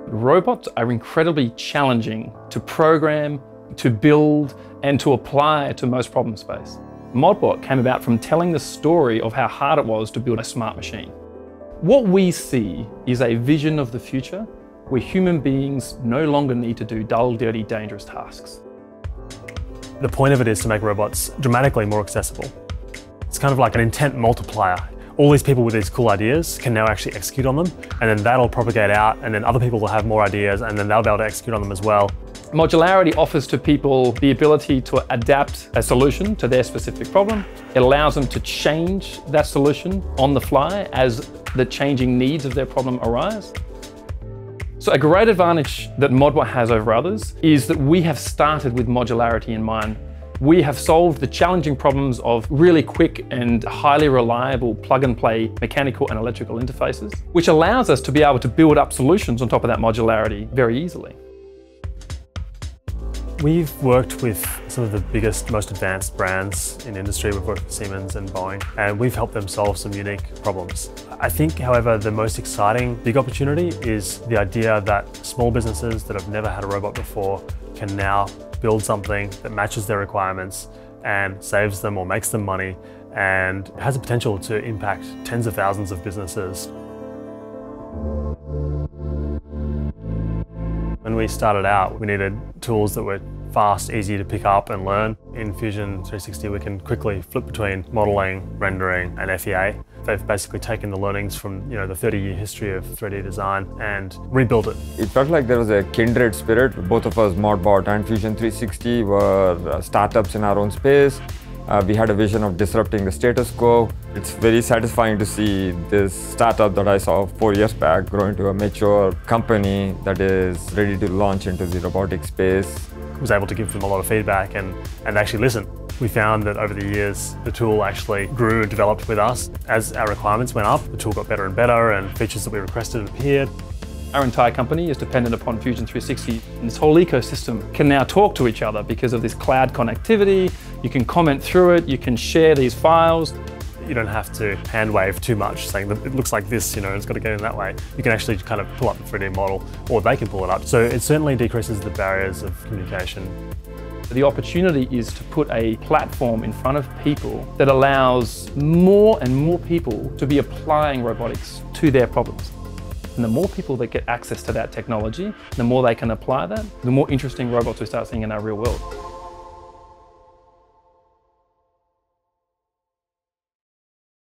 Robots are incredibly challenging to program, to build, and to apply to most problem space. Modbot came about from telling the story of how hard it was to build a smart machine. What we see is a vision of the future where human beings no longer need to do dull, dirty, dangerous tasks. The point of it is to make robots dramatically more accessible. It's kind of like an intent multiplier. All these people with these cool ideas can now actually execute on them, and then that'll propagate out, and then other people will have more ideas, and then they'll be able to execute on them as well. Modularity offers to people the ability to adapt a solution to their specific problem. It allows them to change that solution on the fly as the changing needs of their problem arise. So a great advantage that Modbot has over others is that we have started with modularity in mind. We have solved the challenging problems of really quick and highly reliable plug-and-play mechanical and electrical interfaces, which allows us to be able to build up solutions on top of that modularity very easily. We've worked with some of the biggest, most advanced brands in industry. We've worked with Siemens and Boeing, and we've helped them solve some unique problems. I think, however, the most exciting big opportunity is the idea that small businesses that have never had a robot before can now build something that matches their requirements and saves them or makes them money and has the potential to impact tens of thousands of businesses. When we started out, we needed tools that were fast, easy to pick up and learn. In Fusion 360, we can quickly flip between modeling, rendering, and FEA. They've basically taken the learnings from the 30-year history of 3D design and rebuilt it. It felt like there was a kindred spirit. Both of us, Modbot and Fusion 360, were startups in our own space. We had a vision of disrupting the status quo. It's very satisfying to see this startup that I saw 4 years back grow into a mature company that is ready to launch into the robotic space. I was able to give them a lot of feedback and actually listen. We found that over the years, the tool actually grew and developed with us. As our requirements went up, the tool got better and better, and features that we requested appeared. Our entire company is dependent upon Fusion 360, and this whole ecosystem can now talk to each other because of this cloud connectivity. You can comment through it, you can share these files. You don't have to hand wave too much, saying that it looks like this, it's got to go in that way. You can actually kind of pull up the 3D model, or they can pull it up. So it certainly decreases the barriers of communication. The opportunity is to put a platform in front of people that allows more and more people to be applying robotics to their problems. And the more people that get access to that technology, the more they can apply that, the more interesting robots we start seeing in our real world.